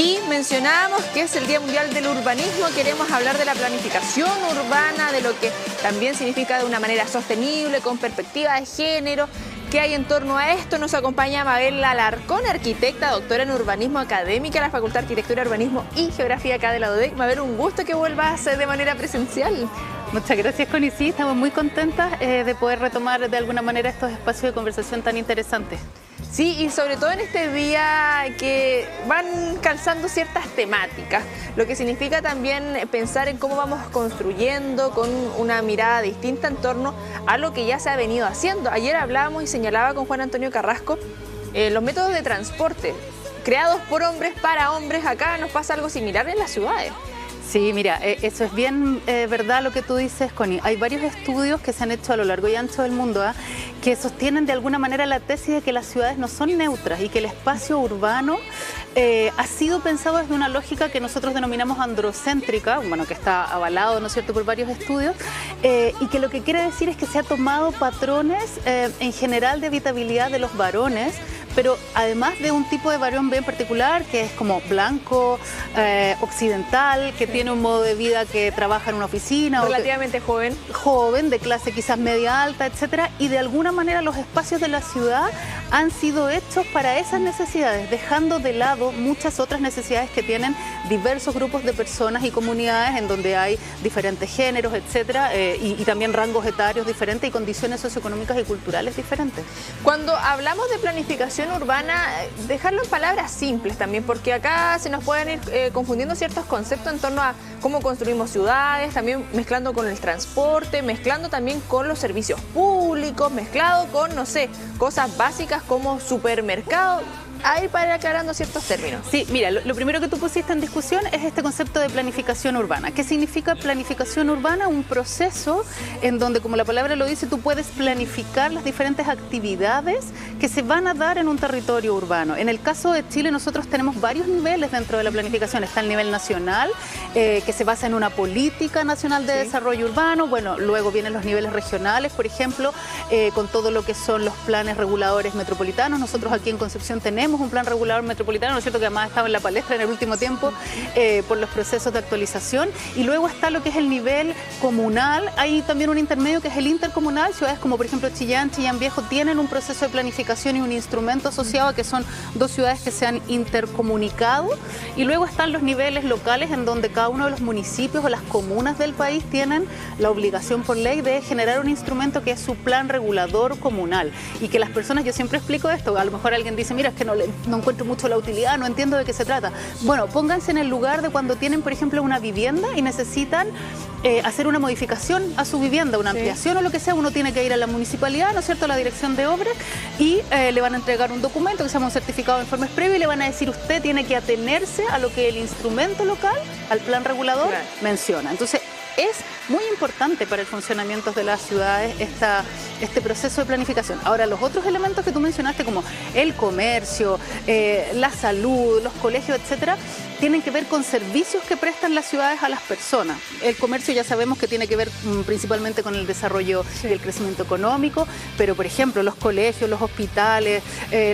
Y mencionábamos que es el Día Mundial del Urbanismo, queremos hablar de la planificación urbana, de lo que también significa de una manera sostenible, con perspectiva de género. ¿Qué hay en torno a esto? Nos acompaña Mabel Alarcón, arquitecta, doctora en urbanismo académica de la Facultad de Arquitectura, Urbanismo y Geografía acá de la UDEC. Mabel, un gusto que vuelvas a ser de manera presencial. Muchas gracias, Connie. Sí, estamos muy contentas de poder retomar de alguna manera estos espacios de conversación tan interesantes. Sí, y sobre todo en este día que van calzando ciertas temáticas, lo que significa también pensar en cómo vamos construyendo con una mirada distinta en torno a lo que ya se ha venido haciendo. Ayer hablábamos y señalaba con Juan Antonio Carrasco los métodos de transporte creados por hombres para hombres. Acá nos pasa algo similar en las ciudades. Sí, mira, eso es bien verdad lo que tú dices, Connie. Hay varios estudios que se han hecho a lo largo y ancho del mundo que sostienen de alguna manera la tesis de que las ciudades no son neutras y que el espacio urbano ha sido pensado desde una lógica que nosotros denominamos androcéntrica, bueno, que está avalado, ¿no es cierto?, por varios estudios, y que lo que quiere decir es que se ha tomado patrones en general de habitabilidad de los varones, pero además de un tipo de varón bien particular, que es como blanco, occidental, que tiene un modo de vida que trabaja en una oficina. Relativamente joven. Joven, de clase quizás media alta, etcétera, y de alguna manera los espacios de la ciudad han sido hechos para esas necesidades, dejando de lado muchas otras necesidades que tienen diversos grupos de personas y comunidades en donde hay diferentes géneros, etcétera, y también rangos etarios diferentes y condiciones socioeconómicas y culturales diferentes. Cuando hablamos de planificación urbana, dejarlo en palabras simples también, porque acá se nos pueden ir confundiendo ciertos conceptos en torno a cómo construimos ciudades, también mezclando con el transporte, mezclando también con los servicios públicos, mezclado con, no sé, cosas básicas como supermercado. A ir para ir aclarando ciertos términos. Sí, mira, lo primero que tú pusiste en discusión es este concepto de planificación urbana. ¿Qué significa planificación urbana? Un proceso en donde, como la palabra lo dice, tú puedes planificar las diferentes actividades que se van a dar en un territorio urbano. En el caso de Chile, nosotros tenemos varios niveles dentro de la planificación. Está el nivel nacional, que se basa en una política nacional de desarrollo urbano. Bueno, luego vienen los niveles regionales, por ejemplo, con todo lo que son los planes reguladores metropolitanos. Nosotros aquí en Concepción tenemos un plan regulador metropolitano, ¿no es cierto?, que además estaba en la palestra en el último tiempo por los procesos de actualización. Y luego está lo que es el nivel comunal. Hay también un intermedio que es el intercomunal. Ciudades como por ejemplo Chillán Viejo tienen un proceso de planificación y un instrumento asociado a que son dos ciudades que se han intercomunicado. Y luego están los niveles locales en donde cada uno de los municipios o las comunas del país tienen la obligación por ley de generar un instrumento que es su plan regulador comunal. Y que las personas, yo siempre explico esto, a lo mejor alguien dice, mira, es que no encuentro mucho la utilidad, no entiendo de qué se trata. Bueno, pónganse en el lugar de cuando tienen, por ejemplo, una vivienda y necesitan hacer una modificación a su vivienda, una ampliación o lo que sea. Uno tiene que ir a la municipalidad, ¿no es cierto?, a la dirección de obras, y le van a entregar un documento que se llama un certificado de informes previos y le van a decir, usted tiene que atenerse a lo que el instrumento local, al plan regulador, menciona. Entonces, es muy importante para el funcionamiento de las ciudades este proceso de planificación. Ahora, los otros elementos que tú mencionaste, como el comercio, la salud, los colegios, etcétera, tienen que ver con servicios que prestan las ciudades a las personas. El comercio ya sabemos que tiene que ver principalmente con el desarrollo y el crecimiento económico, pero por ejemplo los colegios, los hospitales,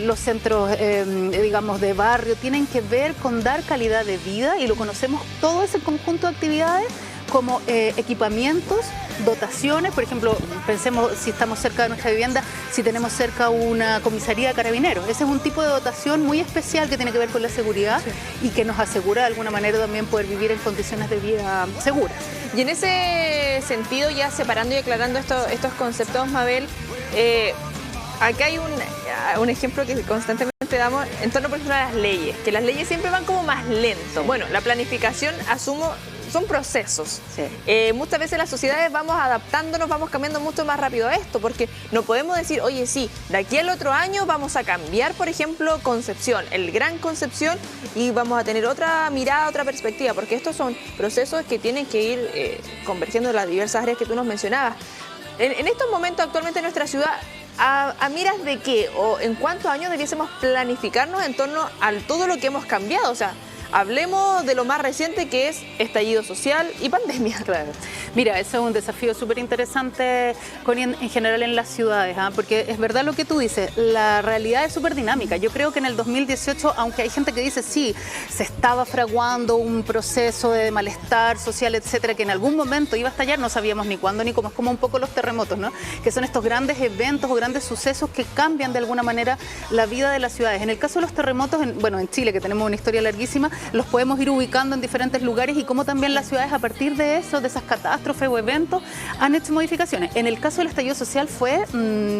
los centros, digamos, de barrio, tienen que ver con dar calidad de vida, y lo conocemos todo ese conjunto de actividades como equipamientos, dotaciones. Por ejemplo, pensemos si estamos cerca de nuestra vivienda, si tenemos cerca una comisaría de carabineros. Ese es un tipo de dotación muy especial que tiene que ver con la seguridad y que nos asegura de alguna manera también poder vivir en condiciones de vida seguras. Y en ese sentido, ya separando y aclarando estos conceptos, Mabel, acá hay un ejemplo que constantemente damos en torno, por ejemplo, a las leyes, que las leyes siempre van como más lento. Bueno, la planificación, asumo, son procesos. Muchas veces las sociedades vamos adaptándonos, vamos cambiando mucho más rápido a esto, porque no podemos decir, oye, sí, de aquí al otro año vamos a cambiar, por ejemplo, Concepción, el Gran Concepción, y vamos a tener otra mirada, otra perspectiva, porque estos son procesos que tienen que ir convergiendo en las diversas áreas que tú nos mencionabas. En estos momentos, actualmente en nuestra ciudad, ¿a miras de qué o en cuántos años debiésemos planificarnos en torno a todo lo que hemos cambiado? O sea, hablemos de lo más reciente, que es estallido social y pandemia. Claro. Mira, ese es un desafío súper interesante en general en las ciudades, ¿eh? Porque es verdad lo que tú dices, la realidad es súper dinámica. Yo creo que en el 2018, aunque hay gente que dice sí, se estaba fraguando un proceso de malestar social, etcétera, que en algún momento iba a estallar, no sabíamos ni cuándo ni cómo, es como un poco los terremotos, ¿no? Que son estos grandes eventos o grandes sucesos que cambian de alguna manera la vida de las ciudades. En el caso de los terremotos, en Chile, que tenemos una historia larguísima, los podemos ir ubicando en diferentes lugares y cómo también las ciudades a partir de eso, de esas catástrofes o eventos, han hecho modificaciones. En el caso del estallido social fue,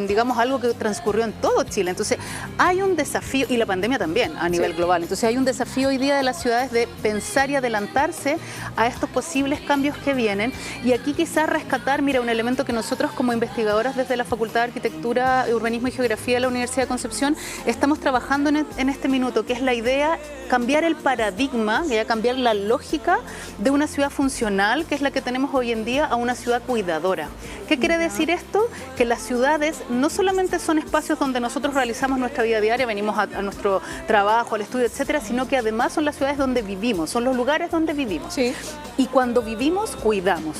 digamos, algo que transcurrió en todo Chile. Entonces, hay un desafío, y la pandemia también a nivel global. Entonces, hay un desafío hoy día de las ciudades de pensar y adelantarse a estos posibles cambios que vienen. Y aquí quizás rescatar, mira, un elemento que nosotros como investigadoras desde la Facultad de Arquitectura, Urbanismo y Geografía de la Universidad de Concepción estamos trabajando en este minuto, que es la idea cambiar el paradigma, cambiar la lógica de una ciudad funcional, que es la que tenemos hoy en día, a una ciudad cuidadora. ¿Qué quiere decir esto? Que las ciudades no solamente son espacios donde nosotros realizamos nuestra vida diaria, venimos a nuestro trabajo, al estudio, etcétera, sino que además son las ciudades donde vivimos, son los lugares donde vivimos. Sí. Y cuando vivimos, cuidamos.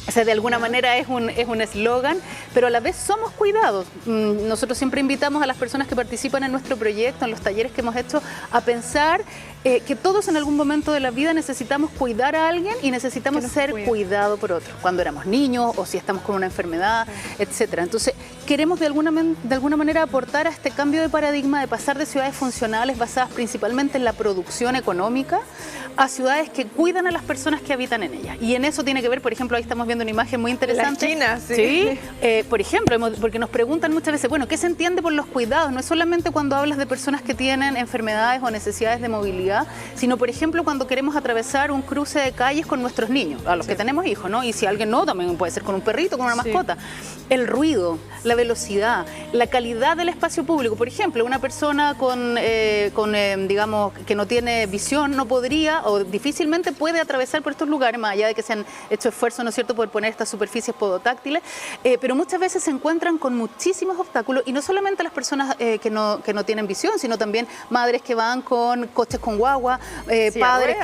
O sea, de alguna manera es un eslogan, pero a la vez somos cuidados. Nosotros siempre invitamos a las personas que participan en nuestro proyecto, en los talleres que hemos hecho, a pensar que todos en algún momento de la vida necesitamos cuidar a alguien y necesitamos ser cuidados por otro. Cuando éramos niños o si estamos con una enfermedad, etcétera. Entonces, queremos de alguna manera aportar a este cambio de paradigma de pasar de ciudades funcionales basadas principalmente en la producción económica a ciudades que cuidan a las personas que habitan en ellas. Y en eso tiene que ver, por ejemplo, ahí estamos viendo una imagen muy interesante. Las chinas, sí. Por ejemplo, porque nos preguntan muchas veces, bueno, ¿qué se entiende por los cuidados? No es solamente cuando hablas de personas que tienen enfermedades o necesidades de movilidad, sino, por ejemplo, cuando queremos atravesar un cruce de calles con nuestros niños, a los que tenemos hijos, ¿no? Y si alguien no, también puede ser con un perrito, con una mascota. El ruido, la velocidad, la calidad del espacio público. Por ejemplo, una persona digamos, que no tiene visión, no podría o difícilmente puede atravesar por estos lugares, más allá de que se han hecho esfuerzos, ¿no es cierto?, por poner estas superficies podotáctiles, pero muchas veces se encuentran con muchísimos obstáculos, y no solamente las personas que no tienen visión, sino también madres que van con coches con guagua, padres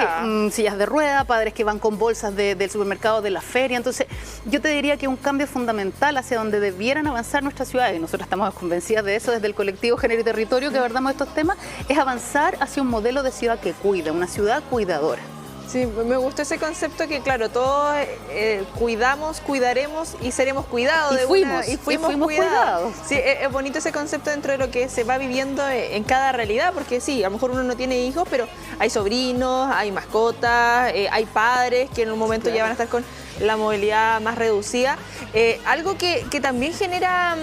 sillas de rueda, padres que van con bolsas del supermercado, de la feria. Entonces, yo te diría que un cambio fundamental hacia donde debieran avanzar nuestras ciudades, y nosotros estamos convencidas de eso desde el colectivo Género y Territorio que abordamos estos temas, es avanzar hacia un modelo de ciudad que cuida, una ciudad cuidadora. Sí, me gustó ese concepto que, claro, todos cuidamos, cuidaremos y seremos cuidados. Y fuimos cuidados. Sí, es bonito ese concepto dentro de lo que se va viviendo en cada realidad, porque sí, a lo mejor uno no tiene hijos, pero hay sobrinos, hay mascotas, hay padres que en un momento ya van a estar con la movilidad más reducida. Algo que también genera, a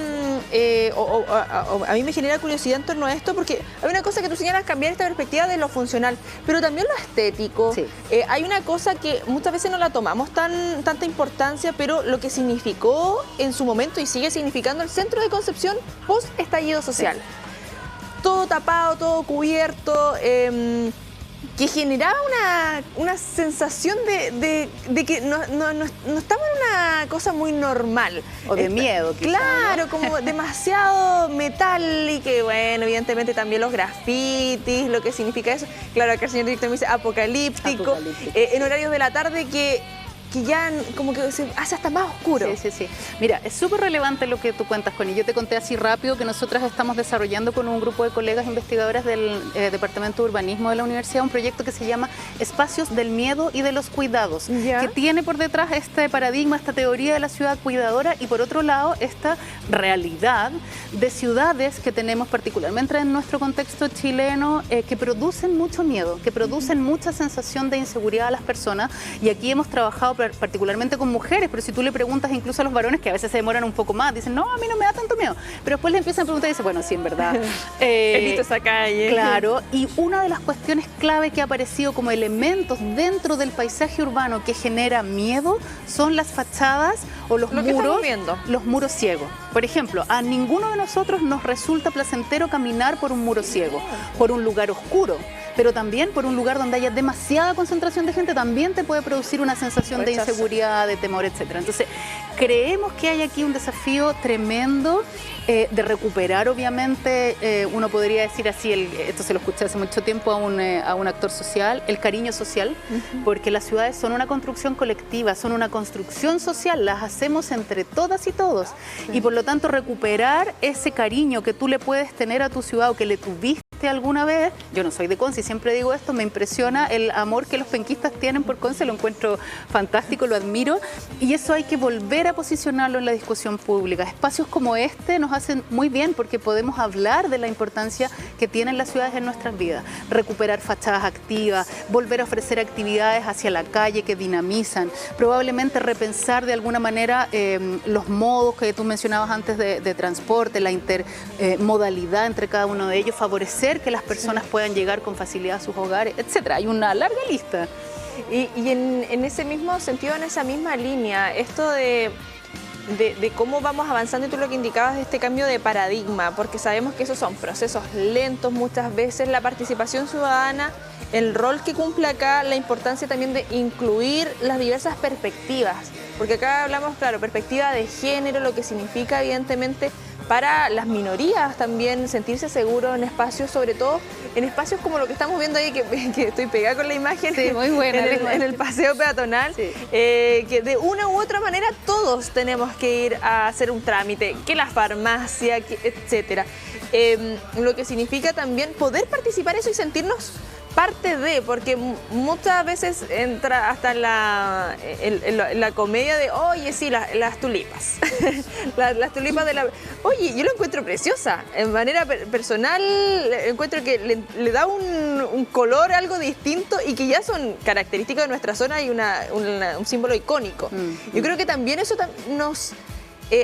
mí me genera curiosidad en torno a esto, porque hay una cosa que tú señalas, cambiar esta perspectiva de lo funcional, pero también lo estético. Sí. Hay una cosa que muchas veces no la tomamos tanta importancia, pero lo que significó en su momento y sigue significando el centro de Concepción post estallido social. Sí. Todo tapado, todo cubierto, que generaba una sensación de que no estaba en una cosa muy normal. O de miedo, quizá, claro, ¿no? como demasiado metal, y que, bueno, evidentemente también los grafitis, lo que significa eso. Claro, acá el señor director me dice apocalíptico. En horarios de la tarde que ya como que se hace hasta más oscuro. Sí. Mira, es súper relevante lo que tú cuentas, Connie. Yo te conté así rápido que nosotras estamos desarrollando con un grupo de colegas investigadoras del Departamento de Urbanismo de la Universidad un proyecto que se llama Espacios del Miedo y de los Cuidados, que tiene por detrás este paradigma, esta teoría de la ciudad cuidadora, y por otro lado esta realidad de ciudades que tenemos particularmente en nuestro contexto chileno, que producen mucho miedo, que producen mucha sensación de inseguridad a las personas. Y aquí hemos trabajado particularmente con mujeres, pero si tú le preguntas incluso a los varones, que a veces se demoran un poco más, dicen, no, a mí no me da tanto miedo, pero después le empiezan a preguntar y dicen, bueno, sí, en verdad. Evito esa calle. Claro, y una de las cuestiones clave que ha aparecido como elementos dentro del paisaje urbano que genera miedo son las fachadas o los muros ciegos. Por ejemplo, a ninguno de nosotros nos resulta placentero caminar por un muro ciego, por un lugar oscuro. pero también por un lugar donde haya demasiada concentración de gente, también te puede producir una sensación de inseguridad, de temor, etcétera. Entonces, creemos que hay aquí un desafío tremendo de recuperar, obviamente, uno podría decir así, esto se lo escuché hace mucho tiempo a un actor social, el cariño social, porque las ciudades son una construcción colectiva, son una construcción social, las hacemos entre todas y todos, y por lo tanto recuperar ese cariño que tú le puedes tener a tu ciudad o que le tuviste alguna vez. Yo no soy de Conce y siempre digo esto, me impresiona el amor que los penquistas tienen por Conce, lo encuentro fantástico, lo admiro, y eso hay que volver a posicionarlo en la discusión pública. Espacios como este nos hacen muy bien porque podemos hablar de la importancia que tienen las ciudades en nuestras vidas, recuperar fachadas activas, volver a ofrecer actividades hacia la calle que dinamizan, probablemente repensar de alguna manera los modos que tú mencionabas antes de transporte, la intermodalidad entre cada uno de ellos, favorecer que las personas puedan llegar con facilidad a sus hogares, etcétera. Hay una larga lista. Y en ese mismo sentido, en esa misma línea, esto de cómo vamos avanzando, y tú lo que indicabas de este cambio de paradigma, porque sabemos que esos son procesos lentos muchas veces, la participación ciudadana, el rol que cumple acá, la importancia también de incluir las diversas perspectivas, porque acá hablamos, claro, perspectiva de género, lo que significa evidentemente para las minorías también sentirse seguros en espacios, sobre todo en espacios como lo que estamos viendo ahí, que estoy pegada con la imagen, sí, muy buena, en el paseo peatonal, sí. Que de una u otra manera todos tenemos que ir a hacer un trámite, que la farmacia, etcétera. Lo que significa también poder participar eso y sentirnos parte de, porque muchas veces entra hasta en la comedia de, oye, sí, las tulipas. las tulipas de la... Oye, yo lo encuentro preciosa. En manera personal, encuentro que le da un color algo distinto y que ya son características de nuestra zona y un símbolo icónico. Yo creo que también eso nos...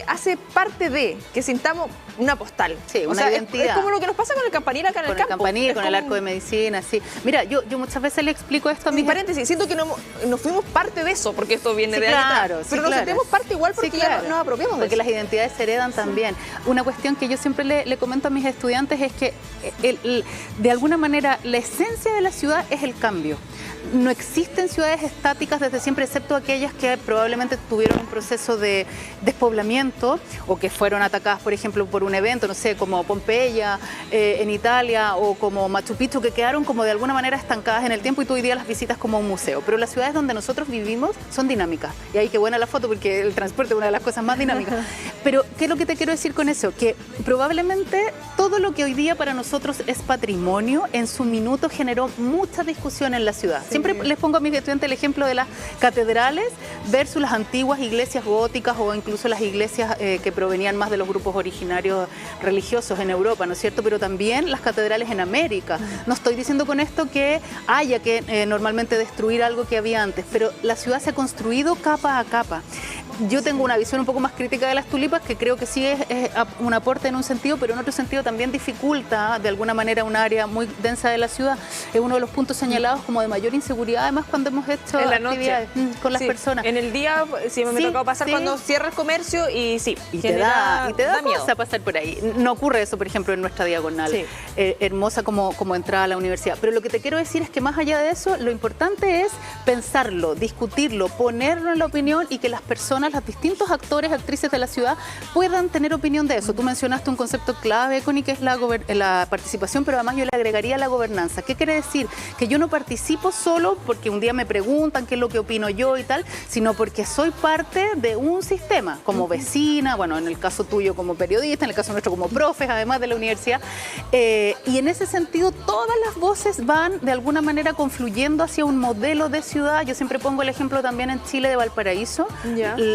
hace parte de que sintamos una postal. Sí, una identidad. Es como lo que nos pasa con el campanil acá en el campo. Con el campanil, con el arco de medicina, sí. Mira, yo muchas veces le explico esto a mis... paréntesis, siento que no fuimos parte de eso, porque esto viene de claro, pero nos sentimos parte igual porque ya nos apropiamos de porque eso. Las identidades se heredan también. Una cuestión que yo siempre le comento a mis estudiantes es que de alguna manera la esencia de la ciudad es el cambio. No existen ciudades estáticas desde siempre, excepto aquellas que probablemente tuvieron un proceso de despoblamiento o que fueron atacadas, por ejemplo, por un evento, no sé, como Pompeya en Italia o como Machu Picchu, que quedaron como de alguna manera estancadas en el tiempo y tú hoy día las visitas como un museo. Pero las ciudades donde nosotros vivimos son dinámicas. Y ahí qué buena la foto porque el transporte es una de las cosas más dinámicas. Pero, ¿qué es lo que te quiero decir con eso? Que probablemente todo lo que hoy día para nosotros es patrimonio, en su minuto generó mucha discusión en la ciudad. Siempre les pongo a mis estudiantes el ejemplo de las catedrales versus las antiguas iglesias góticas o incluso las iglesias que provenían más de los grupos originarios religiosos en Europa, ¿no es cierto? Pero también las catedrales en América. No estoy diciendo con esto que haya que normalmente destruir algo que había antes, pero la ciudad se ha construido capa a capa. Yo tengo una visión un poco más crítica de las tulipas, que creo que sí es un aporte en un sentido, pero en otro sentido también dificulta de alguna manera un área muy densa de la ciudad. Es uno de los puntos señalados como de mayor inseguridad, además cuando hemos hecho actividades con las personas. En el día sí me ha tocado pasar cuando cierra el comercio y sí, y te da miedo pasar por ahí. No ocurre eso, por ejemplo, en nuestra diagonal, hermosa como entrada a la universidad. Pero lo que te quiero decir es que más allá de eso, lo importante es pensarlo, discutirlo, ponerlo en la opinión y que las personas, los distintos actores, actrices de la ciudad puedan tener opinión de eso. Tú mencionaste un concepto clave, Connie, que es la participación, pero además yo le agregaría la gobernanza. ¿Qué quiere decir? Que yo no participo solo porque un día me preguntan qué es lo que opino yo y tal, sino porque soy parte de un sistema, como vecina, bueno, en el caso tuyo como periodista, en el caso nuestro como profes, además de la universidad, y en ese sentido todas las voces van de alguna manera confluyendo hacia un modelo de ciudad. Yo siempre pongo el ejemplo también en Chile de Valparaíso.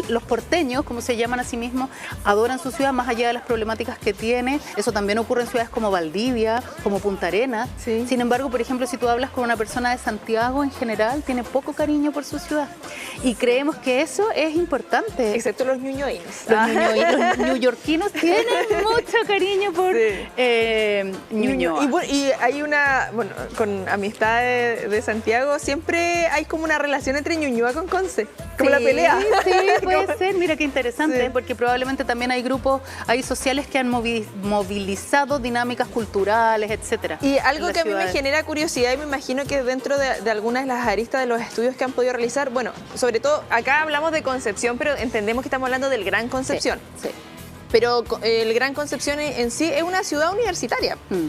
Los porteños, como se llaman a sí mismos, adoran su ciudad más allá de las problemáticas que tiene. Eso también ocurre en ciudades como Valdivia, como Punta Arenas. Sí. Sin embargo, por ejemplo, si tú hablas con una persona de Santiago en general, tiene poco cariño por su ciudad. Y creemos que eso es importante. Excepto los ñuñoínos. Los neoyorquinos tienen mucho cariño por Ñuñoa. Y hay con amistades de Santiago, siempre hay como una relación entre Ñuñoa con Conce, como la pelea. Sí, puede ser, mira qué interesante, Sí. porque probablemente también hay grupos, hay sociales que han movilizado dinámicas culturales, etcétera. Y algo en que las a mí me ciudades. genera curiosidad y me imagino que dentro de algunas de las aristas de los estudios que han podido realizar, bueno, sobre todo acá hablamos de Concepción, pero entendemos que estamos hablando del Gran Concepción. Sí. Pero el Gran Concepción en sí es una ciudad universitaria. Mm.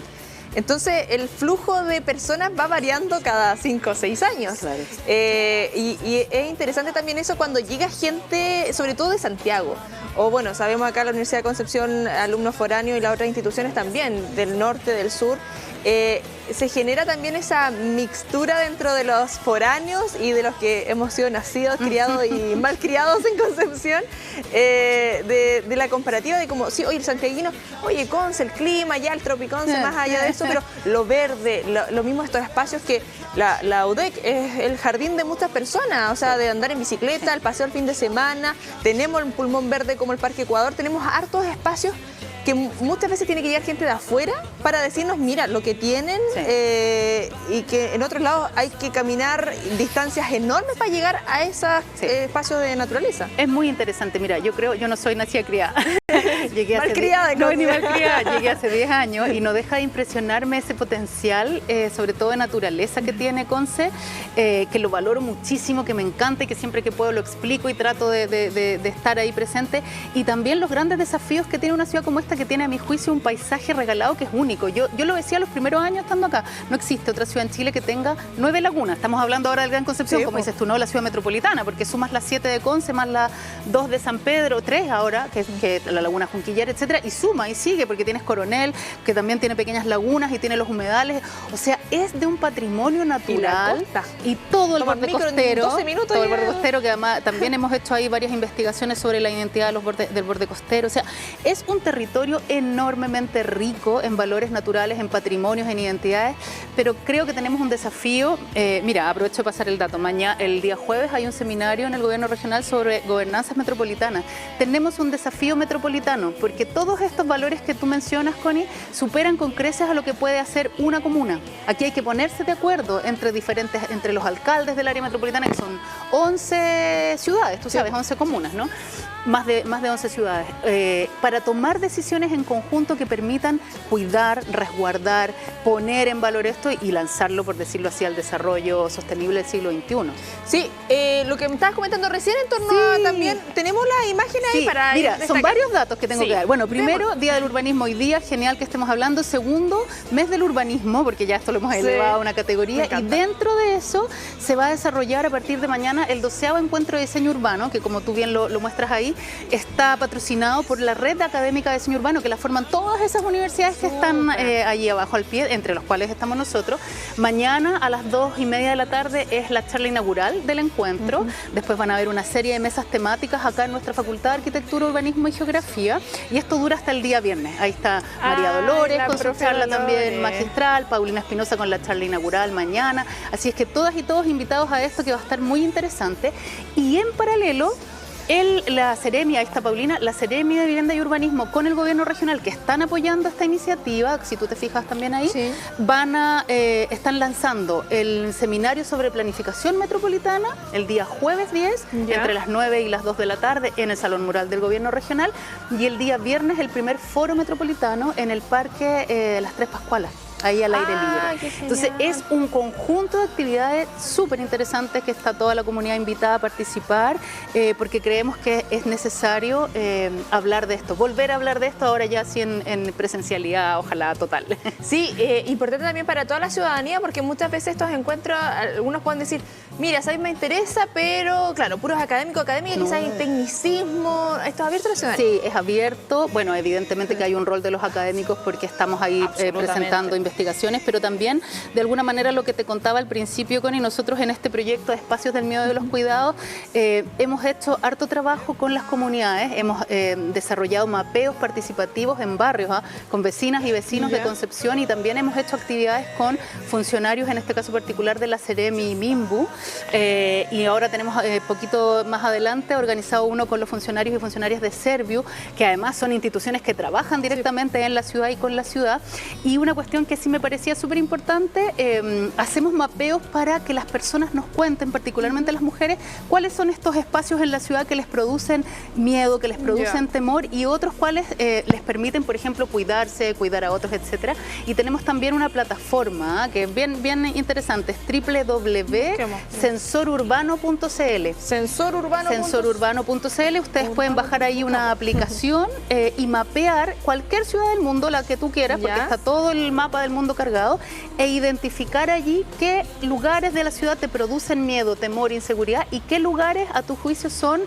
Entonces, el flujo de personas va variando cada 5 o 6 años. Claro. Y es interesante también eso cuando llega gente, sobre todo de Santiago. O bueno, sabemos acá la Universidad de Concepción, alumnos foráneos y las otras instituciones también, del norte, del sur. Se genera también esa mixtura dentro de los foráneos y de los que hemos sido nacidos, criados y mal criados en Concepción, de la comparativa de como, sí, oye, el santiaguino, oye, Conce, el clima, ya el tropiconce, más allá de eso, pero lo verde, lo mismo estos espacios que la UDEC es el jardín de muchas personas, o sea, de andar en bicicleta, el paseo el fin de semana, tenemos el pulmón verde como el Parque Ecuador, tenemos hartos espacios que muchas veces tiene que llegar gente de afuera para decirnos, mira, lo que tienen, Sí. Y que en otros lados hay que caminar distancias enormes para llegar a esos Sí. espacios de naturaleza. Es muy interesante, mira, yo no soy nacida criada. Llegué hace Malcriada, no, ni Conce. malcriada, llegué hace 10 años y no deja de impresionarme ese potencial, sobre todo de naturaleza que tiene Conce, que lo valoro muchísimo, que me encanta y que siempre que puedo lo explico y trato de estar ahí presente. Y también los grandes desafíos que tiene una ciudad como esta, que tiene a mi juicio un paisaje regalado que es único. Yo lo decía los primeros años estando acá, no existe otra ciudad en Chile que tenga 9 lagunas. Estamos hablando ahora del Gran Concepción, Sí, como po. dices tú, no la ciudad metropolitana, porque sumas las 7 de Conce más las 2 de San Pedro, 3 ahora, que la laguna Junquillar, etcétera, y suma y sigue, porque tienes Coronel, que también tiene pequeñas lagunas y tiene los humedales. O sea, es de un patrimonio natural costa. y todo el Tomar borde micro en costero, 12 minutos todo el ya. borde costero, que además también hemos hecho ahí varias investigaciones sobre la identidad de del borde costero. O sea, es un territorio enormemente rico en valores naturales, en patrimonios, en identidades, pero creo que tenemos un desafío. Mira, aprovecho de pasar el dato. El día jueves hay un seminario en el gobierno regional sobre gobernanzas metropolitanas. Tenemos un desafío metropolitano, porque todos estos valores que tú mencionas, Connie, superan con creces a lo que puede hacer una comuna. Aquí hay que ponerse de acuerdo entre los alcaldes del área metropolitana, que son 11 ciudades, tú sabes, 11 comunas, ¿no? Más de 11 ciudades, para tomar decisiones en conjunto que permitan cuidar, resguardar, poner en valor esto y lanzarlo, por decirlo así, al desarrollo sostenible del siglo XXI. Sí, lo que me estabas comentando recién en torno a Sí. también, tenemos la imagen ahí Sí, para mira, ir son destacando. varios datos que tengo Sí. que dar. Bueno, primero, Démosle. Día del Urbanismo hoy día, genial que estemos hablando. Segundo, mes del urbanismo, porque ya esto lo hemos Sí. elevado a una Me categoría. Y encanta. dentro de eso se va a desarrollar a partir de mañana el 12º Encuentro de Diseño Urbano, que como tú bien lo muestras ahí, está patrocinado por la Red Académica de Diseño Urbano, que la forman todas esas universidades que están allí abajo al pie, entre los cuales estamos nosotros. Mañana a las 2:30 de la tarde es la charla inaugural del encuentro. Después van a haber una serie de mesas temáticas acá en nuestra Facultad de Arquitectura, Urbanismo y Geografía. Y esto dura hasta el día viernes. Ahí está María Ay, Dolores la con su profe charla Dolores. también magistral, Paulina Espinosa con la charla inaugural mañana. Así es que todas y todos invitados a esto, que va a estar muy interesante. Y en paralelo, la Seremi, ahí está Paulina, la Seremi de Vivienda y Urbanismo con el gobierno regional, que están apoyando esta iniciativa, si tú te fijas también ahí, Sí. están lanzando el seminario sobre planificación metropolitana el día jueves 10, Ya. entre las 9 y las 2 de la tarde en el Salón Mural del Gobierno Regional, y el día viernes el primer foro metropolitano en el Parque Las Tres Pascualas, ahí al aire libre. Qué genial. Entonces es un conjunto de actividades súper interesantes que está toda la comunidad invitada a participar, porque creemos que es necesario hablar de esto, volver a hablar de esto ahora ya así en presencialidad, ojalá total. Sí, importante también para toda la ciudadanía, porque muchas veces estos encuentros, algunos pueden decir, mira, ¿sabes? Me interesa, pero claro, puros académicos, No. quizás hay tecnicismo, esto es abierto a la ciudadanía. Sí, es abierto. Bueno, evidentemente que hay un rol de los académicos porque estamos ahí Absolutamente. presentando investigaciones, pero también de alguna manera lo que te contaba al principio, Connie, nosotros en este proyecto de Espacios del Miedo y de los Cuidados hemos hecho harto trabajo con las comunidades, hemos desarrollado mapeos participativos en barrios, con vecinas y vecinos Ya. de Concepción, y también hemos hecho actividades con funcionarios, en este caso particular de la Seremi y Mimbu, y ahora tenemos poquito más adelante organizado uno con los funcionarios y funcionarias de Serviu, que además son instituciones que trabajan directamente en la ciudad y con la ciudad, y una cuestión que es sí me parecía súper importante, hacemos mapeos para que las personas nos cuenten, particularmente las mujeres, cuáles son estos espacios en la ciudad que les producen miedo, que les producen temor, y otros cuáles les permiten, por ejemplo, cuidarse, cuidar a otros, etcétera. Y tenemos también una plataforma que es bien interesante, es www.sensorurbano.cl. Sensorurbano.cl. Ustedes pueden bajar ahí una aplicación y mapear cualquier ciudad del mundo, la que tú quieras, porque está todo el mapa del mundo cargado, e identificar allí qué lugares de la ciudad te producen miedo, temor, inseguridad, y qué lugares a tu juicio son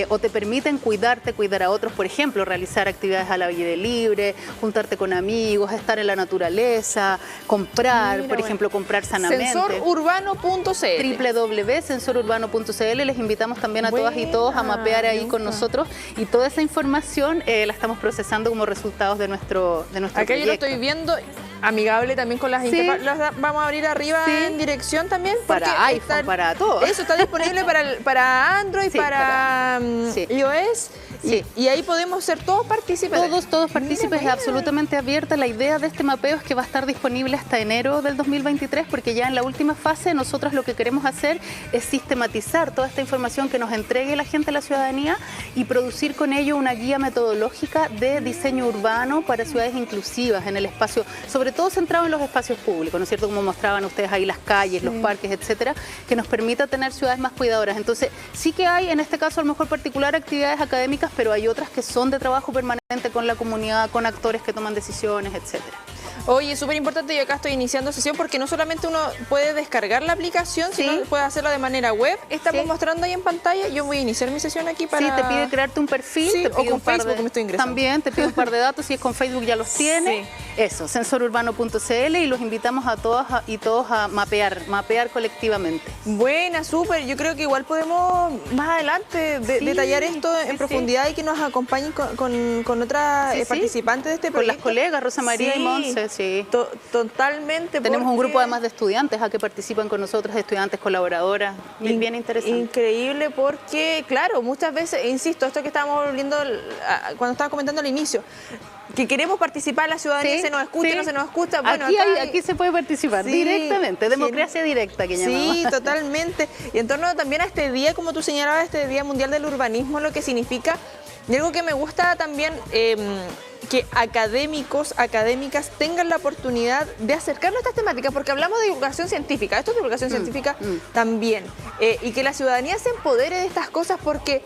o te permiten cuidarte, cuidar a otros, por ejemplo, realizar actividades al aire libre, juntarte con amigos, estar en la naturaleza, comprar, por ejemplo, comprar sanamente. Sensorurbano.cl. www.sensorurbano.cl. Les invitamos también a todas y todos a mapear ahí con nosotros, y toda esa información la estamos procesando como resultados de nuestro Acá proyecto. yo lo estoy viendo, amigable también con las interfaces. Vamos a abrir arriba en dirección también. Para iPhone, para todo. Eso está disponible para Android, para iOS. Y ahí podemos ser todos partícipes. Todos partícipes, es absolutamente abierta. La idea de este mapeo es que va a estar disponible hasta enero del 2023, porque ya en la última fase nosotros lo que queremos hacer es sistematizar toda esta información que nos entregue la gente a la ciudadanía y producir con ello una guía metodológica de diseño urbano para ciudades inclusivas en el espacio, sobre todo centrado en los espacios públicos, ¿no es cierto? Como mostraban ustedes ahí las calles, los parques, etcétera, que nos permita tener ciudades más cuidadoras. Entonces, sí que hay, en este caso, a lo mejor particular, actividades académicas, pero hay otras que son de trabajo permanente con la comunidad, con actores que toman decisiones, etcétera. Oye, súper importante, yo acá estoy iniciando sesión porque no solamente uno puede descargar la aplicación, sino puede hacerlo de manera web. Estamos mostrando ahí en pantalla, yo voy a iniciar mi sesión aquí para... Sí, te pide crearte un perfil, te pide o con Facebook me estoy ingresando. También te pide un par de datos, si es con Facebook ya los tiene. Eso, sensorurbano.cl, y los invitamos a todas y todos a mapear colectivamente. Buena, súper, yo creo que igual podemos más adelante detallar esto en profundidad y que nos acompañen con otras participantes de este proyecto. Con las colegas, Rosa María y Monse. Sí. Totalmente. Tenemos un grupo además de estudiantes que participan con nosotros, estudiantes colaboradoras, bien interesante. Increíble porque, claro, muchas veces, insisto, esto que estábamos viendo cuando estaba comentando al inicio, que queremos participar, la ciudadanía se nos escucha, no se nos escucha. Bueno, aquí se puede participar directamente, democracia directa que llamamos. Sí, totalmente. Y en torno también a este día, como tú señalabas, este Día Mundial del Urbanismo, lo que significa, y algo que me gusta también... que académicos, académicas tengan la oportunidad de acercarnos a estas temáticas, porque hablamos de divulgación científica, esto es divulgación científica también, y que la ciudadanía se empodere de estas cosas porque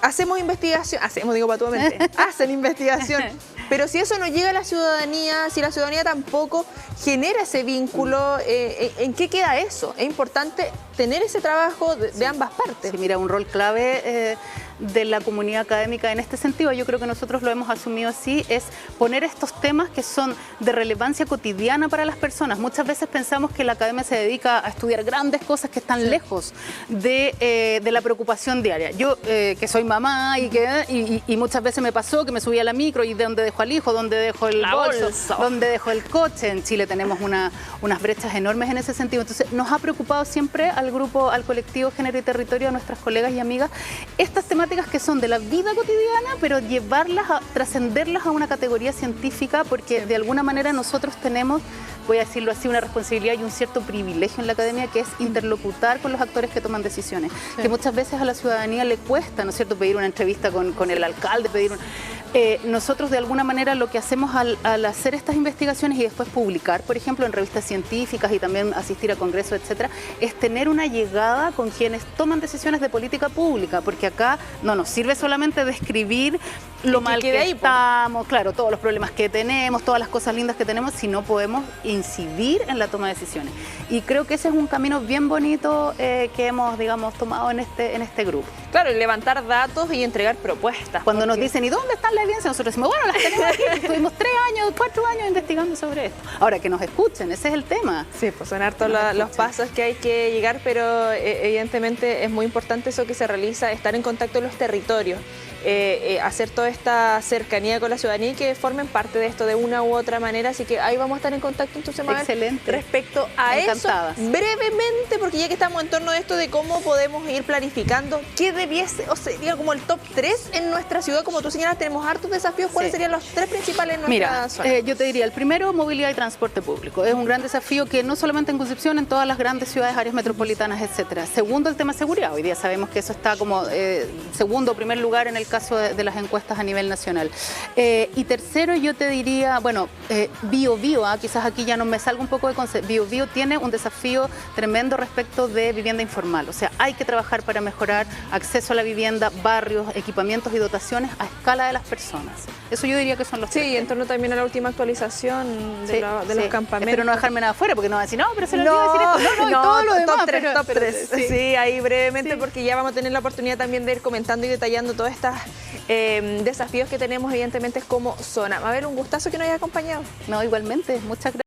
hacemos investigación, hacen investigación, pero si eso no llega a la ciudadanía, si la ciudadanía tampoco genera ese vínculo, ¿en qué queda eso? Es importante tener ese trabajo de ambas partes. Sí, mira, un rol clave de la comunidad académica en este sentido, yo creo que nosotros lo hemos asumido así, es poner estos temas que son de relevancia cotidiana para las personas. Muchas veces pensamos que la academia se dedica a estudiar grandes cosas que están lejos de la preocupación diaria. Yo, que soy mamá y muchas veces me pasó que me subía a la micro y de dónde dejo al hijo, dónde dejo el bolso, dónde dejo el coche. En Chile tenemos unas brechas enormes en ese sentido. Entonces nos ha preocupado siempre al grupo, al colectivo Género y Territorio, a nuestras colegas y amigas, estas temáticas que son de la vida cotidiana, pero trascenderlas a una categoría científica, porque de alguna manera nosotros tenemos, voy a decirlo así, una responsabilidad y un cierto privilegio en la academia, que es interlocutar con los actores que toman decisiones, que muchas veces a la ciudadanía le cuesta, ¿no es cierto?, pedir una entrevista con el alcalde, nosotros de alguna manera lo que hacemos al hacer estas investigaciones y después publicar, por ejemplo, en revistas científicas y también asistir a congresos, etcétera, es tener una llegada con quienes toman decisiones de política pública, porque acá no nos sirve solamente describir lo mal que estamos, claro, todos los problemas que tenemos, todas las cosas lindas que tenemos, si no podemos incidir en la toma de decisiones. Y creo que ese es un camino bien bonito que hemos, digamos, tomado en este grupo. Claro, levantar datos y entregar propuestas. Cuando nos dicen, ¿y dónde están las evidencias? Nosotros decimos, bueno, las tenemos aquí, estuvimos 4 años investigando sobre esto. Ahora, que nos escuchen, ese es el tema. Sí, pues son hartos los pasos que hay que llegar, pero evidentemente es muy importante eso que se realiza, estar en contacto en los territorios. hacer toda esta cercanía con la ciudadanía y que formen parte de esto de una u otra manera. Así que ahí vamos a estar en contacto entonces, Mabel, excelente, respecto a encantadas. eso, brevemente, porque ya que estamos en torno de esto de cómo podemos ir planificando, ¿qué debiese o sería como el top 3 en nuestra ciudad? Como tú señalas, tenemos hartos desafíos. ¿Cuáles serían los 3 principales en nuestra zona? Yo te diría, el primero, movilidad y transporte público. Es un gran desafío que no solamente en Concepción, en todas las grandes ciudades, áreas metropolitanas, etcétera. Segundo, el tema seguridad. Hoy día sabemos que eso está como segundo o primer lugar en el caso de las encuestas a nivel nacional. Y tercero, yo te diría, bueno, Bio, quizás aquí ya no me salgo un poco de concepto. Bio tiene un desafío tremendo respecto de vivienda informal. O sea, hay que trabajar para mejorar acceso a la vivienda, barrios, equipamientos y dotaciones a escala de las personas. Eso yo diría que son los tres. Sí, en torno también a la última actualización de los campamentos. Espero no dejarme nada afuera porque no va a decir, no, pero se lo olvidó decir esto. No, y todo lo demás. Top 3. Sí, ahí brevemente, porque ya vamos a tener la oportunidad también de ir comentando y detallando todos estos desafíos que tenemos evidentemente como zona. Mabel, un gustazo que nos haya acompañado. No, igualmente. Muchas gracias.